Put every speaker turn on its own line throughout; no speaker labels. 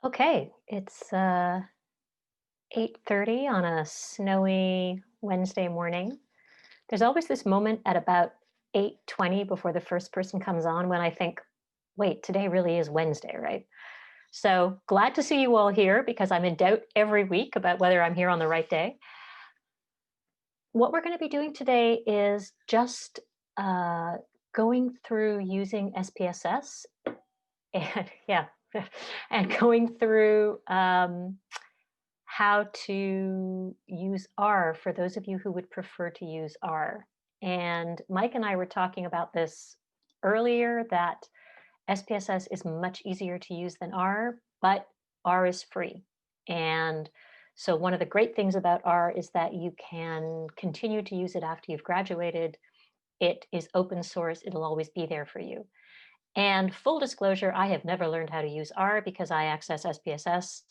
Okay, it's 8:30 on a snowy Wednesday morning. There's always this moment at about 8:20 before the first person comes on when I think, wait, today really is Wednesday, right? So glad to see you all here because I'm in doubt every week about whether I'm here on the right day. What we're going to be doing today is just uh, going through using SPSS and yeah, and going through how to use R for those of you who would prefer to use R. And Mike and I were talking about this earlier that SPSS is much easier to use than R, but R is free. And so one of the great things about R is that you can continue to use it after you've graduated. It is open source, it'll always be there for you. And full disclosure, I have never learned how to use R because I access SPSS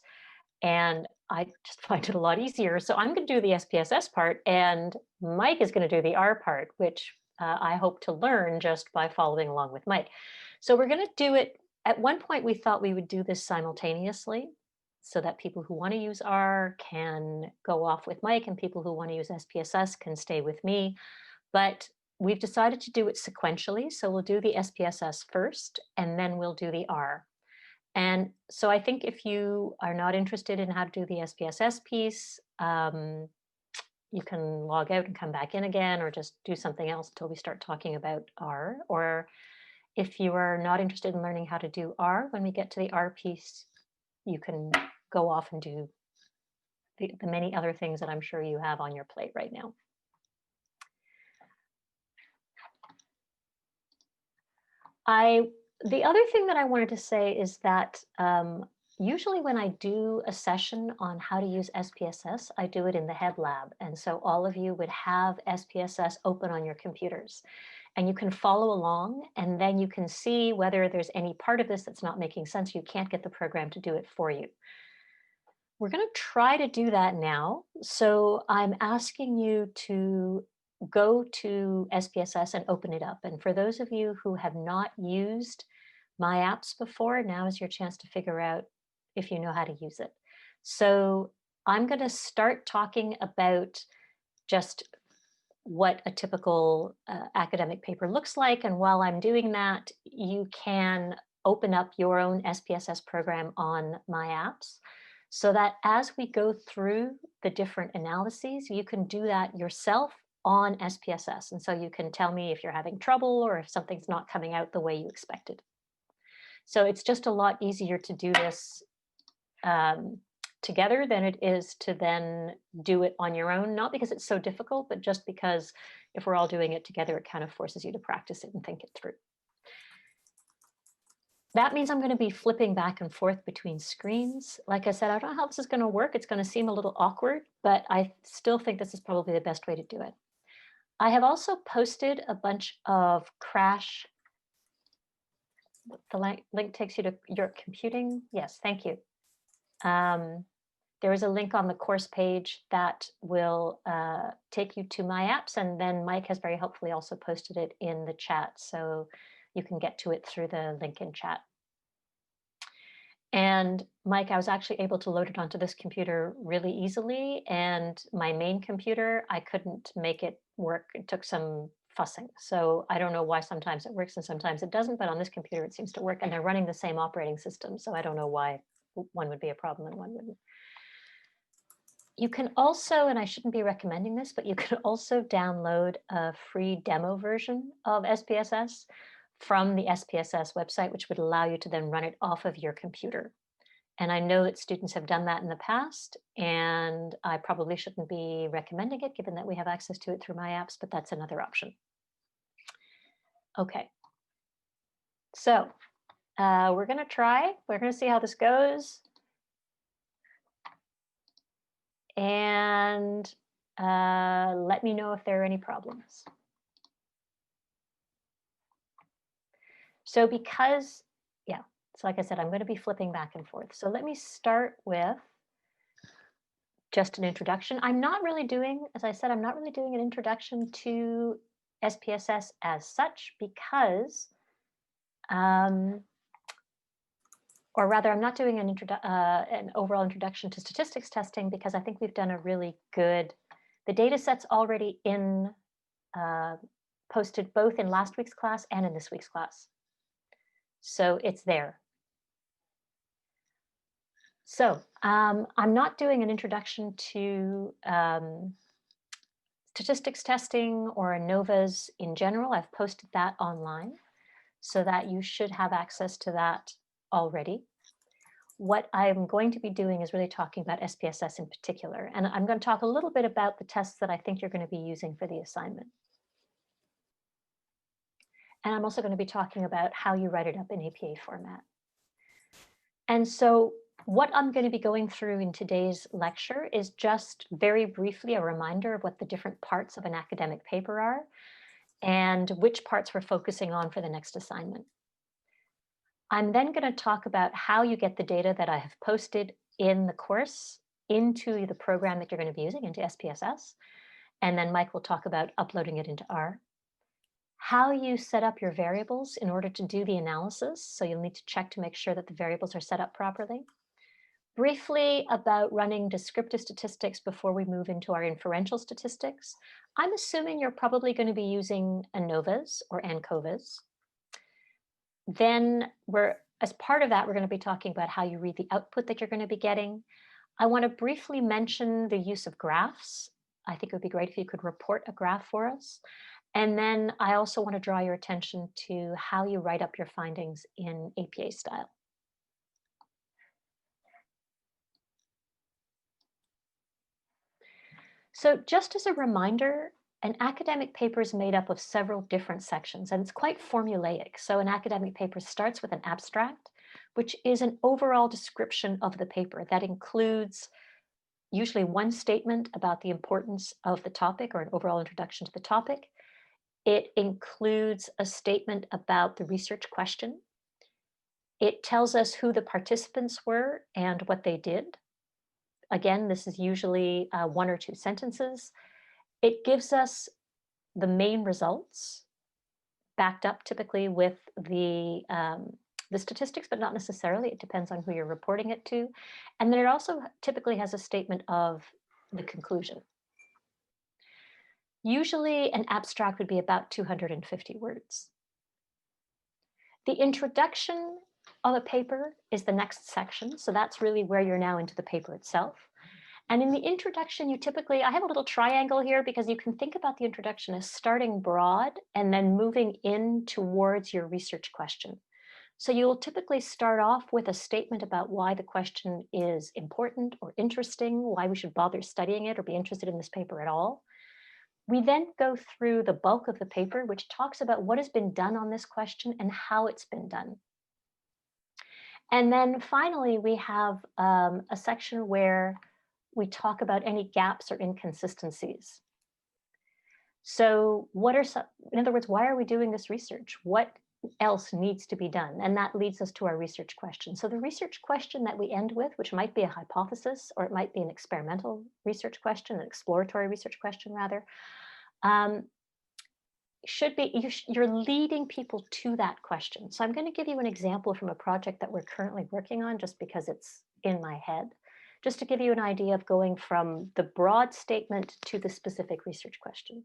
and I just find it a lot easier. So I'm going to do the SPSS part, and Mike is going to do the R part, which I hope to learn just by following along with Mike. So we're going to do it. At one point, we thought we would do this simultaneously so that people who want to use R can go off with Mike, and people who want to use SPSS can stay with me. But we've decided to do it sequentially. So we'll do the SPSS first, and then we'll do the R. And so I think if you are not interested in how to do the SPSS piece, you can log out and come back in again, or just do something else until we start talking about R. Or if you are not interested in learning how to do R, when we get to the R piece, you can go off and do the many other things that I'm sure you have on your plate right now. The other thing that I wanted to say is that usually when I do a session on how to use SPSS, I do it in the Head Lab. And so all of you would have SPSS open on your computers. And you can follow along, and then you can see whether there's any part of this that's not making sense. You can't get the program to do it for you. We're going to try to do that now. So I'm asking you to go to SPSS and open it up. And for those of you who have not used my apps before, now is your chance to figure out if you know how to use it. So I'm going to start talking about just what a typical academic paper looks like. And while I'm doing that, you can open up your own SPSS program on my apps so that as we go through the different analyses, you can do that yourself on SPSS. And so you can tell me if you're having trouble or if something's not coming out the way you expected. So it's just a lot easier to do this together than it is to then do it on your own, not because it's so difficult, but just because if we're all doing it together, it kind of forces you to practice it and think it through. That means I'm going to be flipping back and forth between screens. Like I said, I don't know how this is going to work. It's going to seem a little awkward, but I still think this is probably the best way to do it. I have also posted a bunch of Crash. The link takes you to your computing. Yes, thank you. There is a link on the course page that will take you to my apps, and then Mike has very helpfully also posted it in the chat, so you can get to it through the link in chat. And Mike, I was actually able to load it onto this computer really easily, and my main computer, I couldn't make it work. It took some fussing. So I don't know why sometimes it works and sometimes it doesn't, but on this computer it seems to work, and they're running the same operating system. So I don't know why one would be a problem and one wouldn't. You can also, and I shouldn't be recommending this, but you can also download a free demo version of SPSS from the SPSS website, which would allow you to then run it off of your computer. And I know that students have done that in the past, and I probably shouldn't be recommending it given that we have access to it through my apps, but that's another option. Okay. So we're going to try. We're going to see how this goes. And let me know if there are any problems. So because, yeah, so like I said, I'm going to be flipping back and forth. So let me start with just an introduction. I'm not really doing, as I said, I'm not really doing an introduction to SPSS as such because or rather, I'm not doing an overall introduction to statistics testing because I think we've done a really good, the data set's already in, uh, posted both in last week's class and in this week's class. So it's there. So I'm not doing an introduction to statistics testing or ANOVAs in general. I've posted that online so that you should have access to that already. What I'm going to be doing is really talking about SPSS in particular, and I'm going to talk a little bit about the tests that I think you're going to be using for the assignment. And I'm also going to be talking about how you write it up in APA format. And so what I'm going to be going through in today's lecture is just very briefly a reminder of what the different parts of an academic paper are and which parts we're focusing on for the next assignment. I'm then going to talk about how you get the data that I have posted in the course into the program that you're going to be using, into SPSS. And then Mike will talk about uploading it into R. How you set up your variables in order to do the analysis. So you'll need to check to make sure that the variables are set up properly. Briefly about running descriptive statistics before we move into our inferential statistics. I'm assuming you're probably going to be using ANOVAs or ANCOVAs. Then as part of that, we're going to be talking about how you read the output that you're going to be getting. I want to briefly mention the use of graphs. I think it would be great if you could report a graph for us. And then I also want to draw your attention to how you write up your findings in APA style. So just as a reminder, an academic paper is made up of several different sections, and it's quite formulaic. So an academic paper starts with an abstract, which is an overall description of the paper that includes usually one statement about the importance of the topic or an overall introduction to the topic. It includes a statement about the research question. It tells us who the participants were and what they did. Again, this is usually 1 or 2 sentences. It gives us the main results, backed up typically with the statistics, but not necessarily. It depends on who you're reporting it to. And then it also typically has a statement of the conclusion. Usually an abstract would be about 250 words. The introduction of a paper is the next section. So that's really where you're now into the paper itself. And in the introduction, you typically, I have a little triangle here because you can think about the introduction as starting broad and then moving in towards your research question. So you'll typically start off with a statement about why the question is important or interesting, why we should bother studying it or be interested in this paper at all. We then go through the bulk of the paper, which talks about what has been done on this question and how it's been done. And then finally, we have a section where we talk about any gaps or inconsistencies. So in other words, why are we doing this research? What else needs to be done? And that leads us to our research question. So the research question that we end with, which might be a hypothesis, or it might be an experimental research question, an exploratory research question rather, should be, you're leading people to that question. So I'm going to give you an example from a project that we're currently working on just because it's in my head, just to give you an idea of going from the broad statement to the specific research question.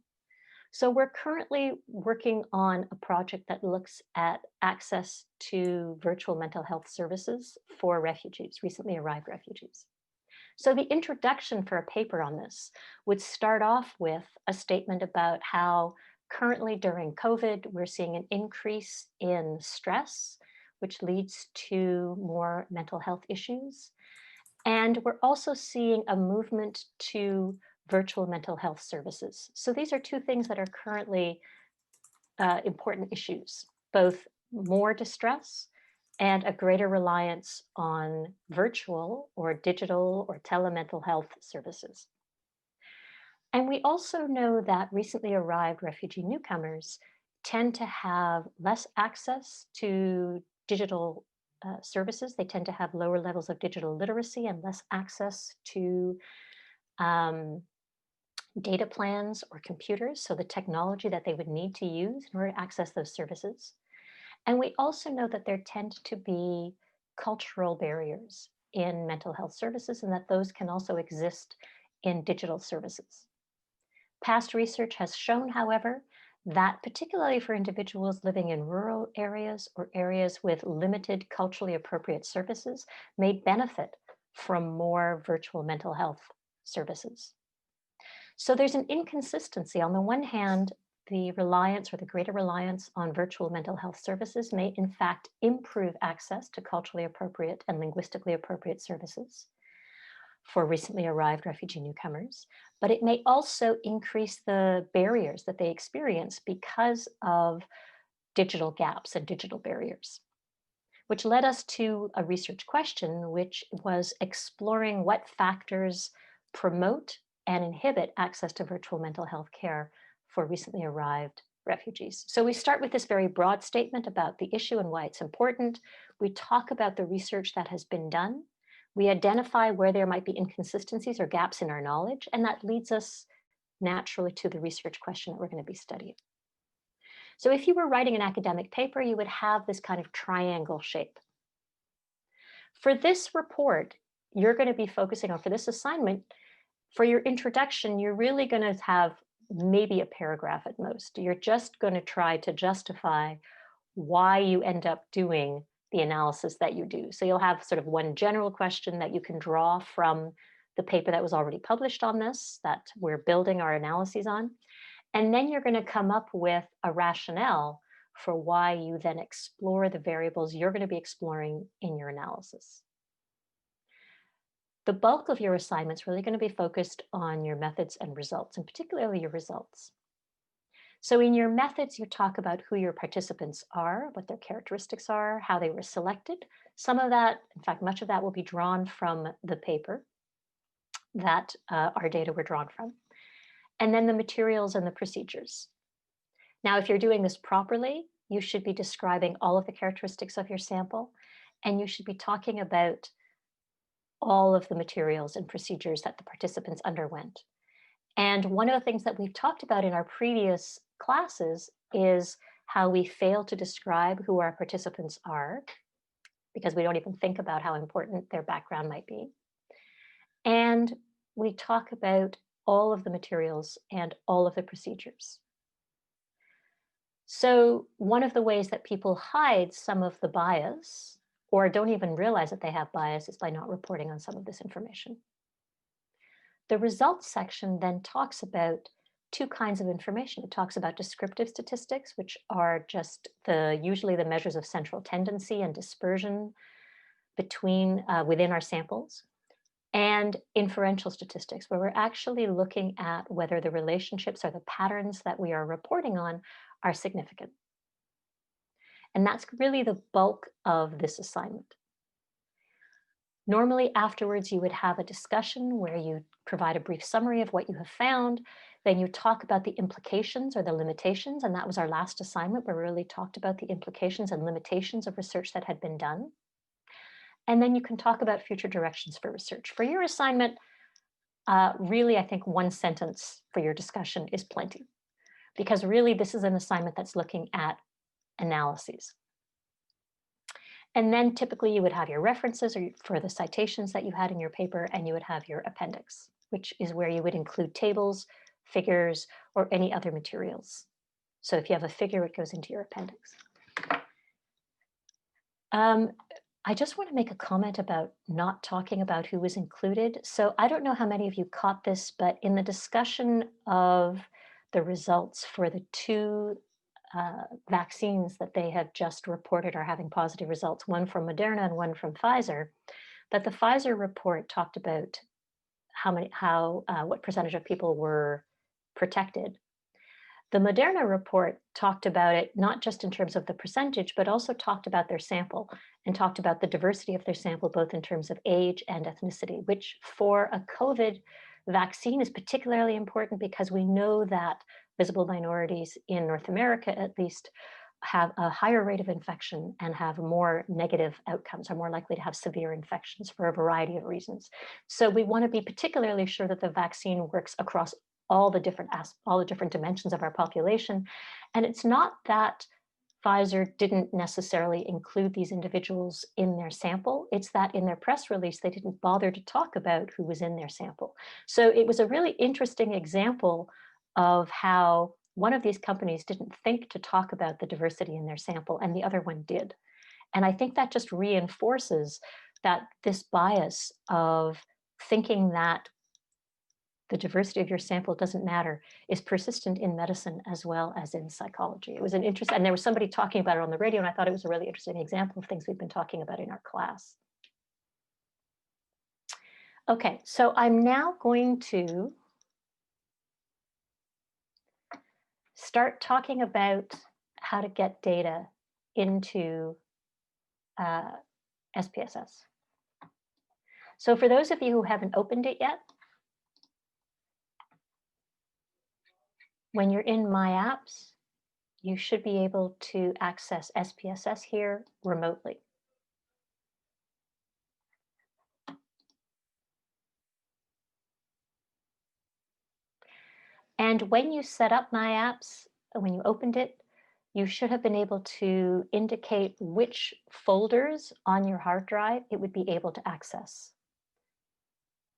So we're currently working on a project that looks at access to virtual mental health services for refugees, recently arrived refugees. So the introduction for a paper on this would start off with a statement about how currently during COVID, we're seeing an increase in stress, which leads to more mental health issues. And we're also seeing a movement to virtual mental health services. So these are 2 things that are currently important issues, both more distress and a greater reliance on virtual or digital or telemental health services. And we also know that recently arrived refugee newcomers tend to have less access to digital services. They tend to have lower levels of digital literacy and less access to data plans or computers, so the technology that they would need to use in order to access those services. And we also know that there tend to be cultural barriers in mental health services and that those can also exist in digital services. Past research has shown, however, that particularly for individuals living in rural areas or areas with limited culturally appropriate services may benefit from more virtual mental health services. So there's an inconsistency. On the one hand, the reliance or the greater reliance on virtual mental health services may in fact improve access to culturally appropriate and linguistically appropriate services for recently arrived refugee newcomers, but it may also increase the barriers that they experience because of digital gaps and digital barriers, which led us to a research question, which was exploring what factors promote and inhibit access to virtual mental health care for recently arrived refugees. So we start with this very broad statement about the issue and why it's important. We talk about the research that has been done. We identify where there might be inconsistencies or gaps in our knowledge, and that leads us naturally to the research question that we're going to be studying. So if you were writing an academic paper, you would have this kind of triangle shape. For this report, you're going to be focusing on, for this assignment, for your introduction, you're really going to have maybe a paragraph at most. You're just going to try to justify why you end up doing the analysis that you do. So you'll have sort of one general question that you can draw from the paper that was already published on this, that we're building our analyses on. And then you're going to come up with a rationale for why you then explore the variables you're going to be exploring in your analysis. The bulk of your assignment's really going to be focused on your methods and results, and particularly your results. So in your methods, you talk about who your participants are, what their characteristics are, how they were selected. Some of that, in fact, much of that will be drawn from the paper that our data were drawn from. And then the materials and the procedures. Now, if you're doing this properly, you should be describing all of the characteristics of your sample, and you should be talking about all of the materials and procedures that the participants underwent. And one of the things that we've talked about in our previous classes is how we fail to describe who our participants are because we don't even think about how important their background might be. And we talk about all of the materials and all of the procedures. So one of the ways that people hide some of the bias or don't even realize that they have bias is by not reporting on some of this information. The results section then talks about two kinds of information. It talks about descriptive statistics, which are just usually the measures of central tendency and dispersion within our samples, and inferential statistics, where we're actually looking at whether the relationships or the patterns that we are reporting on are significant. And that's really the bulk of this assignment. Normally afterwards, you would have a discussion where you provide a brief summary of what you have found. Then you talk about the implications or the limitations. And that was our last assignment where we really talked about the implications and limitations of research that had been done. And then you can talk about future directions for research. For your assignment, really, I think one sentence for your discussion is plenty, because really this is an assignment that's looking at analyses. And then typically you would have your references or for the citations that you had in your paper, and you would have your appendix, which is where you would include tables, figures, or any other materials. So if you have a figure, it goes into your appendix. I just want to make a comment about not talking about who was included. So I don't know how many of you caught this, but in the discussion of the results for the two vaccines that they have just reported are having positive results, one from Moderna and one from Pfizer, that the Pfizer report talked about what percentage of people were protected. The Moderna report talked about it not just in terms of the percentage, but also talked about their sample and talked about the diversity of their sample, both in terms of age and ethnicity, which for a COVID vaccine is particularly important because we know that visible minorities in North America, at least, have a higher rate of infection and have more negative outcomes, are more likely to have severe infections for a variety of reasons. So we want to be particularly sure that the vaccine works across all the different dimensions of our population. And it's not that Pfizer didn't necessarily include these individuals in their sample. It's that in their press release, they didn't bother to talk about who was in their sample. So it was a really interesting example of how one of these companies didn't think to talk about the diversity in their sample and the other one did. And I think that just reinforces that this bias of thinking that the diversity of your sample doesn't matter is persistent in medicine as well as in psychology. It was an interest, and there was somebody talking about it on the radio, and I thought it was a really interesting example of things we've been talking about in our class. Okay, so I'm now going to start talking about how to get data into SPSS. So for those of you who haven't opened it yet, when you're in My Apps, you should be able to access SPSS here remotely. And when you set up My Apps, when you opened it, you should have been able to indicate which folders on your hard drive it would be able to access.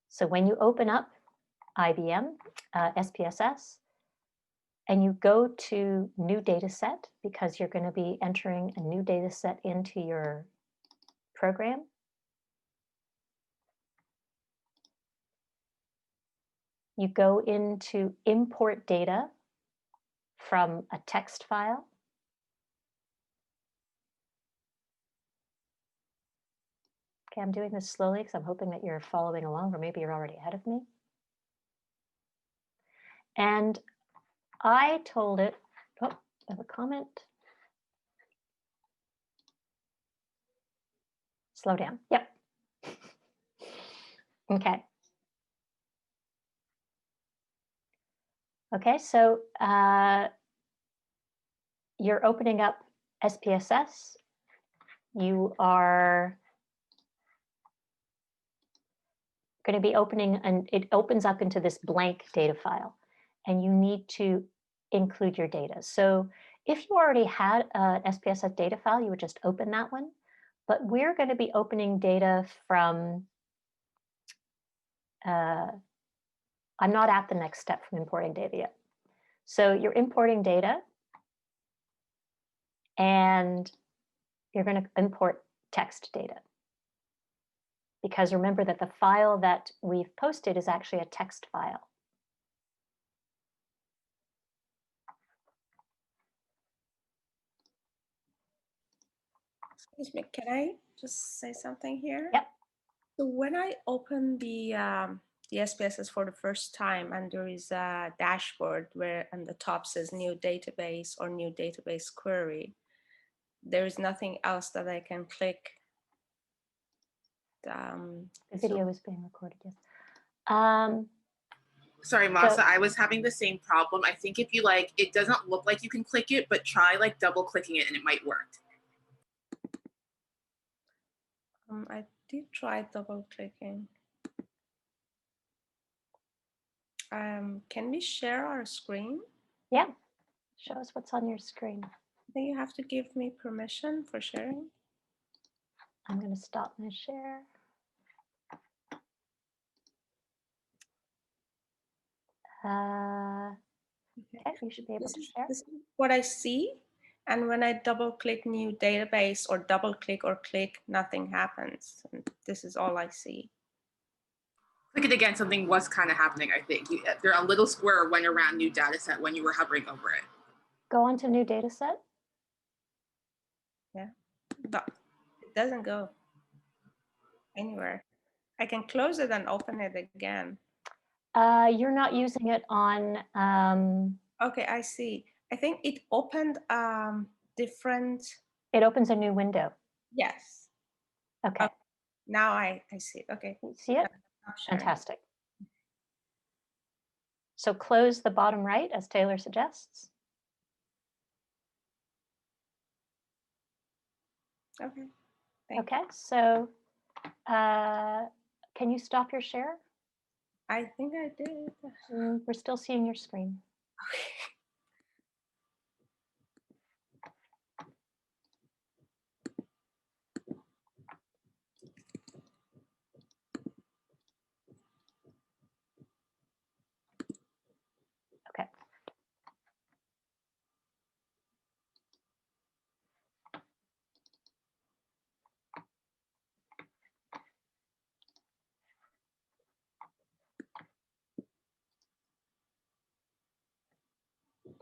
So when you open up IBM SPSS, and you go to new data set, because you're going to be entering a new data set into your program. You go into import data from a text file. Okay, I'm doing this slowly because I'm hoping that you're following along, or maybe you're already ahead of me. And I told it, oh, I have a comment. Slow down. Yep. Okay. Okay, so you're opening up SPSS. You are going to be opening, and it opens up into this blank data file, and you need to include your data. So if you already had an SPSS data file, you would just open that one. But we're going to be opening data from, I'm not at the next step from importing data yet. So you're importing data, and you're going to import text data. Because remember that the file that we've posted is actually a text file.
Excuse me, can I just say something here?
Yep.
So when I open the SPSS for the first time, and there is a dashboard where on the top says new database or new database query, there is nothing else that I can click.
The video is being recorded, yes.
Sorry, Masa, I was having the same problem. I think if you it doesn't look like you can click it, but try double clicking it and it might work.
I did try double clicking. Can we share our screen?
Yeah, show us what's on your screen.
I think you have to give me permission for sharing.
I'm going to stop my share. Okay, you should be able to share.
This is what I see. And when I double click new database or double click or click, nothing happens. And this is all I see.
Click it again, something was kind of happening, I think. There a little square went around new data set when you were hovering over it.
Go on to new data set.
Yeah, but it doesn't go anywhere. I can close it and open it again.
You're not using it on...
Okay, I see. I think it opened different...
It opens a new window.
Yes.
Okay.
Now I see it. Okay.
You see it? Fantastic. So close the bottom right, as Taylor suggests.
Okay.
Okay, so can you stop your share?
I think I did.
We're still seeing your screen.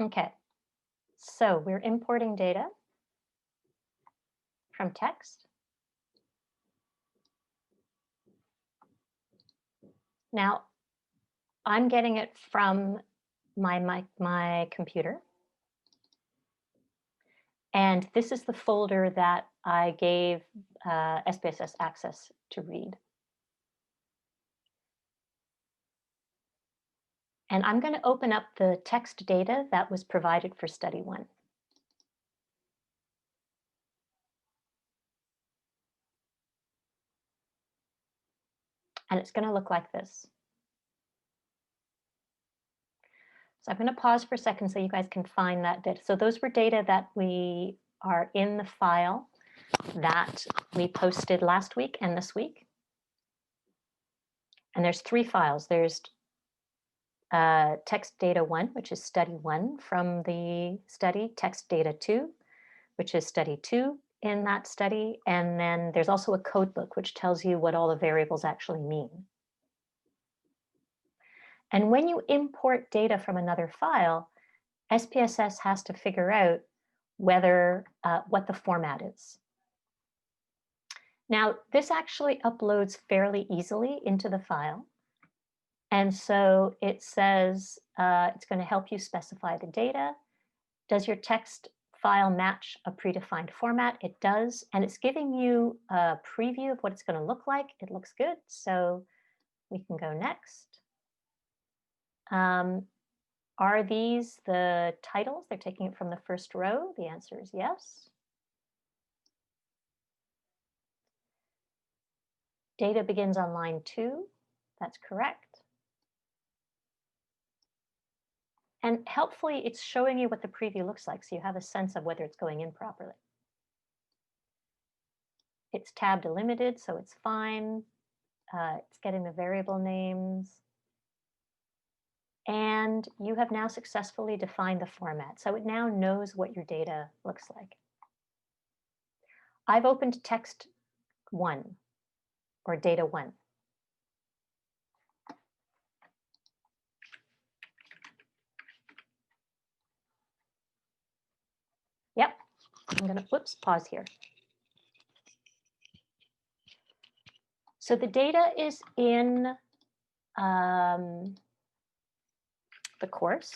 Okay, so we're importing data from text. Now, I'm getting it from my computer. And this is the folder that I gave SPSS access to read. And I'm going to open up the text data that was provided for study 1. And it's going to look like this. So I'm going to pause for a second so you guys can find that data. So those were data that we are in the file that we posted last week and this week. And there's 3 files. There's text data 1, which is study 1 from the study, text data 2, which is study 2 in that study. And then there's also a code book, which tells you what all the variables actually mean. And when you import data from another file, SPSS has to figure out whether what the format is. Now, this actually uploads fairly easily into the file. And so it says it's going to help you specify the data. Does your text file match a predefined format? It does. And it's giving you a preview of what it's going to look like. It looks good. So we can go next. Are these the titles? They're taking it from the first row. The answer is yes. Data begins on line 2. That's correct. And helpfully, it's showing you what the preview looks like, so you have a sense of whether it's going in properly. It's tab delimited, so it's fine. It's getting the variable names. And you have now successfully defined the format. So it now knows what your data looks like. I've opened text 1 or data 1. Yep, I'm gonna, whoops, pause here. So the data is in the course.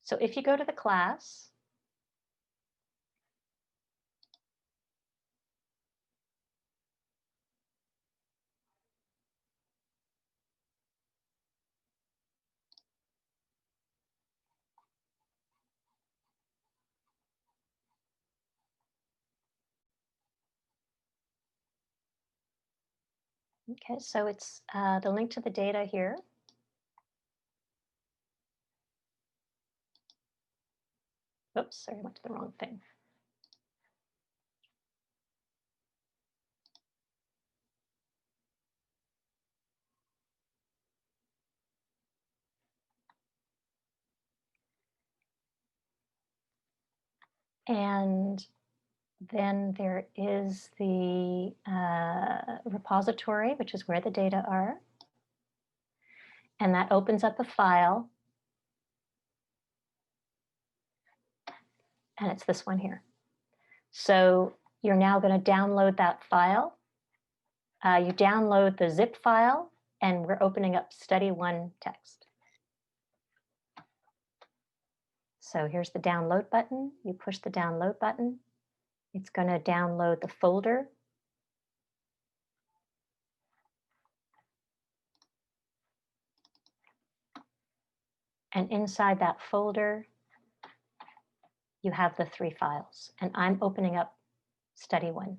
So if you go to the class, okay, so it's the link to the data here. Oops, sorry, I went to the wrong thing. And then there is the repository, which is where the data are. And that opens up a file. And it's this one here. So you're now going to download that file. You download the zip file, and we're opening up study 1 text. So here's the download button. You push the download button. It's going to download the folder. And inside that folder, you have the 3 files. And I'm opening up study 1.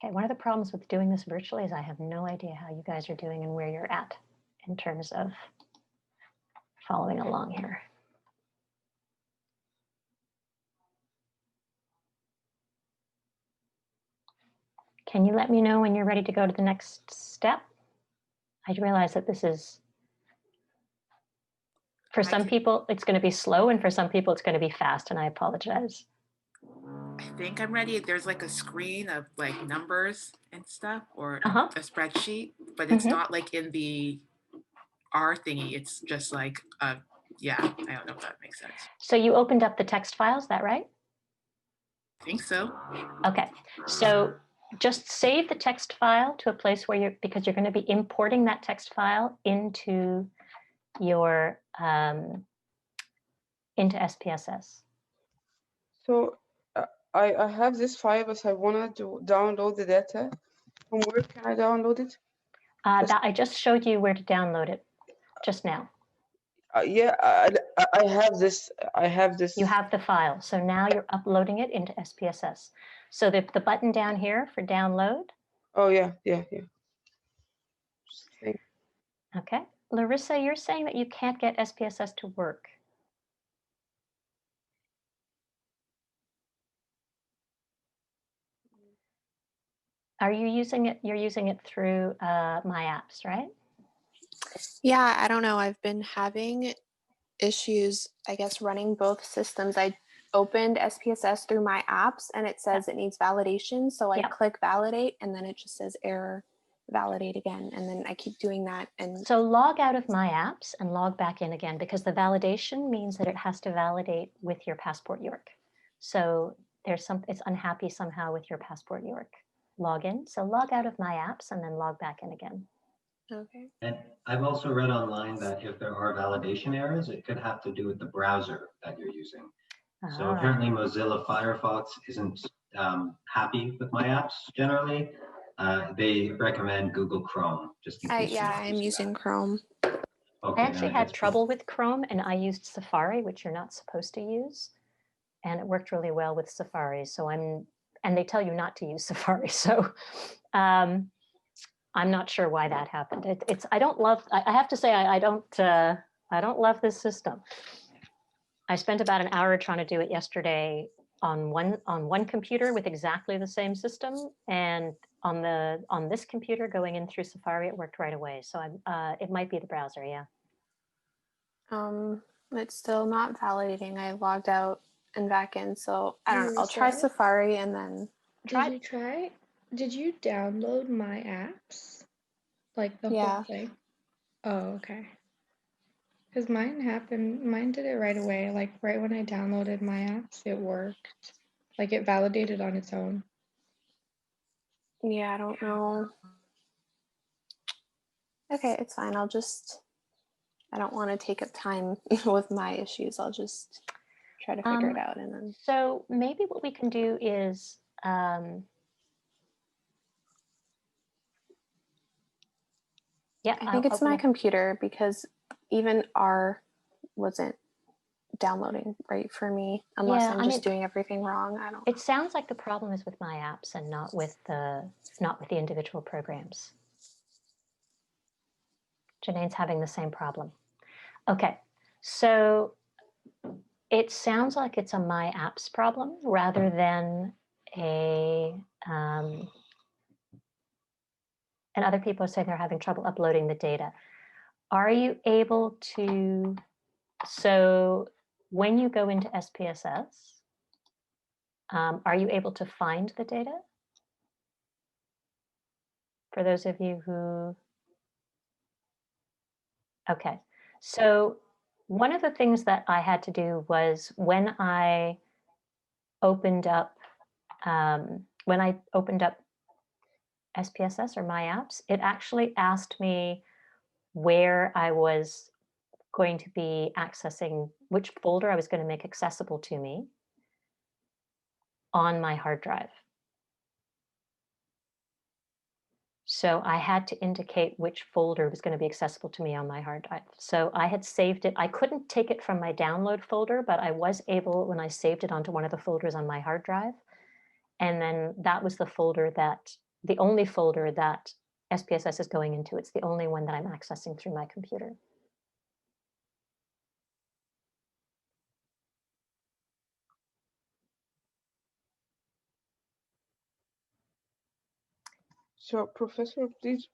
Okay, one of the problems with doing this virtually is I have no idea how you guys are doing and where you're at in terms of following along here. Can you let me know when you're ready to go to the next step? I realize that this is, for
I
some
can-
people, it's going to be slow, and for some people, it's going to be fast, and I apologize.
I think I'm ready. There's like a screen of like numbers and stuff, or
Uh-huh.
a spreadsheet, but it's
Mhm.
not like in the R thingy. It's just like yeah, I don't know if that makes sense.
So you opened up the text file, is that right?
I think so.
Okay, so just save the text file to a place where because you're going to be importing that text file into your into SPSS.
So I have this file, but I wanted to download the data. From where can I download it?
That I just showed you where to download it just now.
Yeah, I have this. I have this.
You have the file, so now you're uploading it into SPSS. So the button down here for download.
Oh yeah.
Okay, Larissa, you're saying that you can't get SPSS to work. Are you using it? You're using it through My Apps, right?
Yeah, I don't know. I've been having issues, I guess, running both systems. I opened SPSS through My Apps and it says it needs validation. So I
Yep.
click validate and then it just says error, validate again. And then I keep doing that. And
So log out of My Apps and log back in again, because the validation means that it has to validate with your Passport York. So it's unhappy somehow with your Passport York login. So log out of My Apps and then log back in again.
okay.
And I've also read online that if there are validation errors, it could have to do with the browser that you're using. So
Ah.
apparently Mozilla Firefox isn't happy with my apps generally. They recommend Google Chrome, just in case.
Yeah, I'm using
that.
Chrome.
Okay,
I actually
then
had
it's
trouble with Chrome, and I used Safari, which you're not supposed to use. And it worked really well with Safari. So and they tell you not to use Safari. So I'm not sure why that happened. I don't love, I have to say, I don't love this system. I spent about an hour trying to do it yesterday on one computer with exactly the same system, and on this computer going in through Safari, it worked right away. So it might be the browser, yeah.
It's still not validating. I logged out and back in. So I don't know. I'll try
Marissa?
Safari and then.
Did you download My Apps? Like the
Yeah.
whole thing? Oh, okay. Because mine did it right away. Like right when I downloaded My Apps, it worked. Like it validated on its own.
Yeah, I don't know. Okay, it's fine. I don't want to take up time with my issues. I'll just try to figure it out and then.
So maybe what we can do is, yeah.
I think it's my computer because even R wasn't downloading right for me unless
Yeah,
I'm
I
just
mean,
doing everything wrong. I don't.
It sounds like the problem is with My Apps and not with the individual programs. Janae's having the same problem. Okay, so it sounds like it's a My Apps problem rather than and other people are saying they're having trouble uploading the data. Are you able to, so when you go into SPSS, are you able to find the data? For those of you who, okay. So one of the things that I had to do was when I opened up SPSS or My Apps, it actually asked me where I was going to be accessing, which folder I was going to make accessible to me on my hard drive. So I had to indicate which folder was going to be accessible to me on my hard drive. So I had saved it. I couldn't take it from my download folder, but I was able, when I saved it onto one of the folders on my hard drive. And then that was the only folder that SPSS is going into. It's the only one that I'm accessing through my computer.
So, Professor, please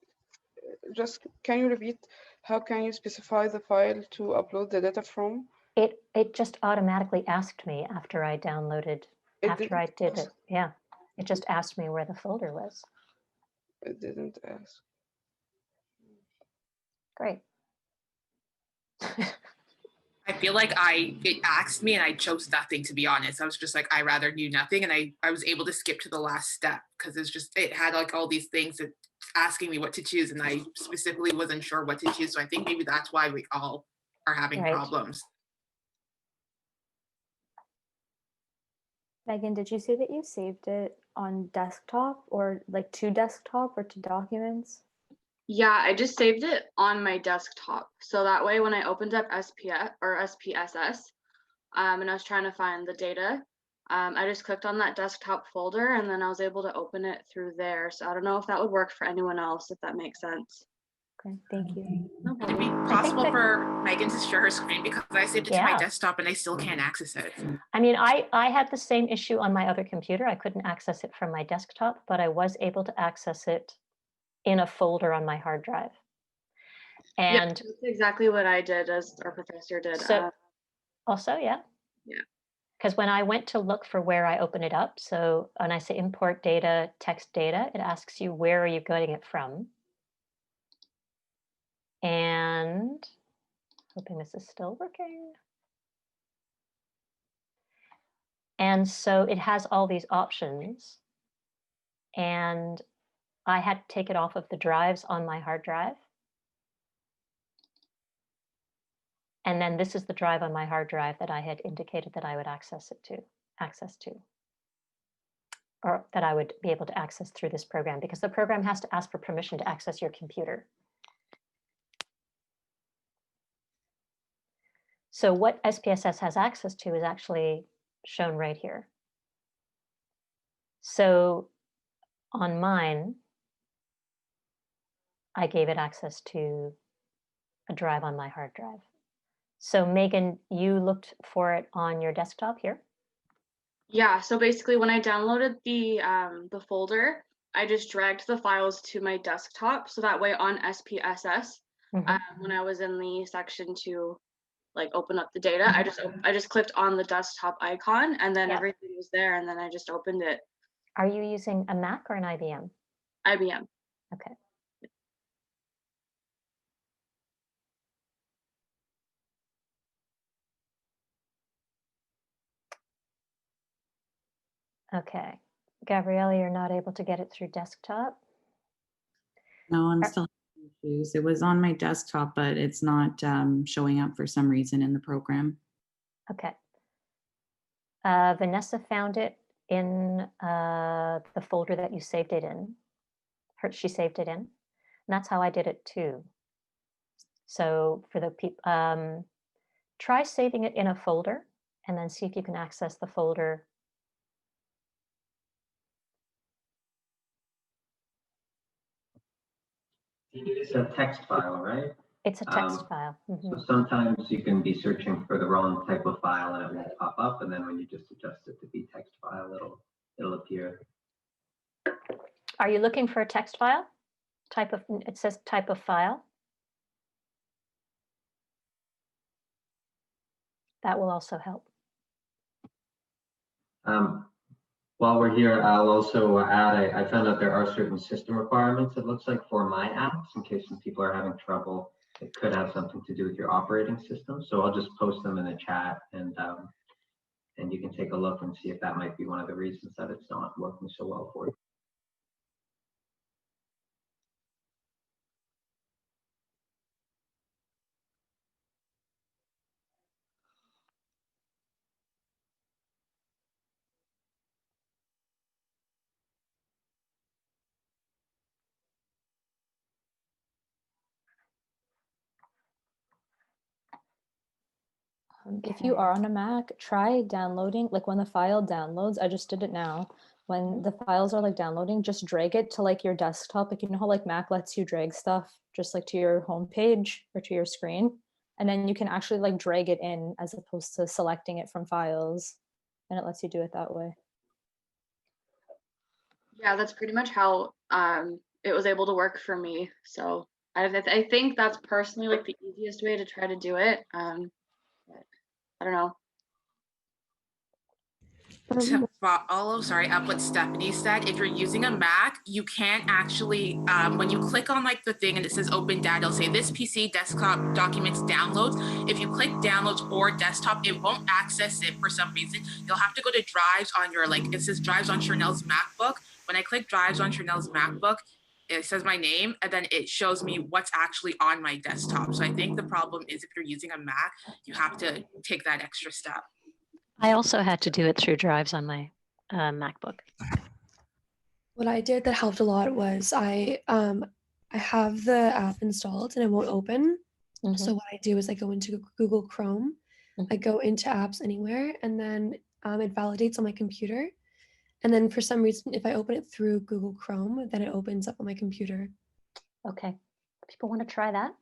just can you repeat how can you specify the file to upload the data from?
It just automatically asked me after I downloaded,
It
after
didn't
I did
ask.
it. Yeah, it just asked me where the folder was.
It didn't ask.
Great.
I feel like it asked me and I chose nothing, to be honest. I was just like, I rather knew nothing. And I was able to skip to the last step because it had like all these things that asking me what to choose. And I specifically wasn't sure what to choose. So I think maybe that's why we all are having
Right.
problems.
Megan, did you say that you saved it on desktop or like to desktop or to documents?
Yeah, I just saved it on my desktop. So that way when I opened up SPF or SPSS, and I was trying to find the data, I just clicked on that desktop folder and then I was able to open it through there. So I don't know if that would work for anyone else, if that makes sense.
Okay, thank you.
No
Would it be
problem.
possible
that-
for Megan to share her screen because I saved it to my
Yeah.
desktop and I still can't access it?
I mean, I had the same issue on my other computer. I couldn't access it from my desktop, but I was able to access it in a folder on my hard drive.
Yeah,
And
that's exactly what I did as our professor did.
so also, yeah.
Yeah.
Because when I went to look for where I open it up, so when I say import data, text data, it asks you where are you getting it from? And hoping this is still working. And so it has all these options. And I had to take it off of the drives on my hard drive. And then this is the drive on my hard drive that I had indicated that I would access to, or that I would be able to access through this program, because the program has to ask for permission to access your computer. So what SPSS has access to is actually shown right here. So on mine, I gave it access to a drive on my hard drive. So Megan, you looked for it on your desktop here?
Yeah, so basically when I downloaded the folder, I just dragged the files to my desktop. So that way on SPSS, when I was in the section to like open up the data, I just clicked on the desktop icon and then
Yeah.
everything was there and then I just opened it.
Are you using a Mac or an IBM?
IBM.
Okay. Okay. Gabriella, you're not able to get it through desktop?
No, I'm
Are-
still having issues. It was on my desktop, but it's not showing up for some reason in the program.
Okay. Vanessa found it in the folder that you saved it in. She saved it in. And that's how I did it too. So for the people, try saving it in a folder and then see if you can access the folder.
It is a text file, right?
It's a text file.
So sometimes you can be searching for the wrong type of file and it won't pop up. And then when you just adjust it to be text file, it'll appear.
Are you looking for a text file? It says type of file. That will also help.
While we're here, I'll also add, I found out there are certain system requirements, it looks like, for my apps, in case some people are having trouble. It could have something to do with your operating system. So I'll just post them in the chat and you can take a look and see if that might be one of the reasons that it's not working so well for you.
If you are on a Mac, try downloading, like when the file downloads, I just did it now. When the files are like downloading, just drag it to like your desktop. Like, you know how like Mac lets you drag stuff just like to your home page or to your screen. And then you can actually like drag it in as opposed to selecting it from files. And it lets you do it that way.
Yeah, that's pretty much how it was able to work for me. So I think that's personally like the easiest way to try to do it. But I don't know.
To follow, sorry, up what Stephanie said, if you're using a Mac, you can't actually, when you click on like the thing and it says open data, it'll say this PC desktop documents downloads. If you click downloads or desktop, it won't access it for some reason. You'll have to go to drives on your, like, it says drives on Chanel's MacBook. When I click drives on Chanel's MacBook, it says my name and then it shows me what's actually on my desktop. So I think the problem is if you're using a Mac, you have to take that extra step.
I also had to do it through drives on my MacBook.
What I did that helped a lot was I have the app installed and it won't open. So what I do is I go into Google Chrome, I go into apps anywhere, and then it validates on my computer. And then for some reason, if I open it through Google Chrome, then it opens up on my computer.
Okay. People want to try that?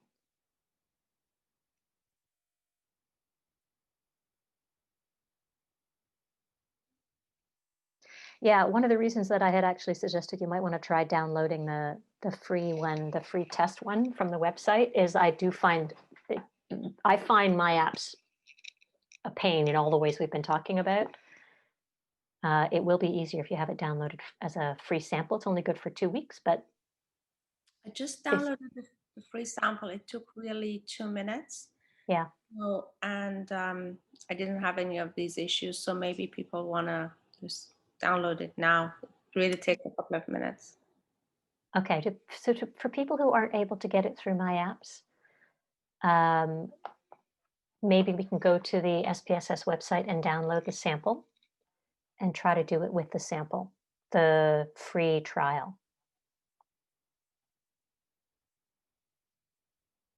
Yeah, one of the reasons that I had actually suggested you might want to try downloading the free one, the free test one from the website, is I do find I find my apps a pain in all the ways we've been talking about. It will be easier if you have it downloaded as a free sample. It's only good for 2 weeks, but
I just downloaded the free sample. It took really 2 minutes.
yeah.
So, and I didn't have any of these issues. So maybe people want to just download it now. It really takes a couple of minutes.
Okay, for people who aren't able to get it through my apps, maybe we can go to the SPSS website and download the sample and try to do it with the sample, the free trial.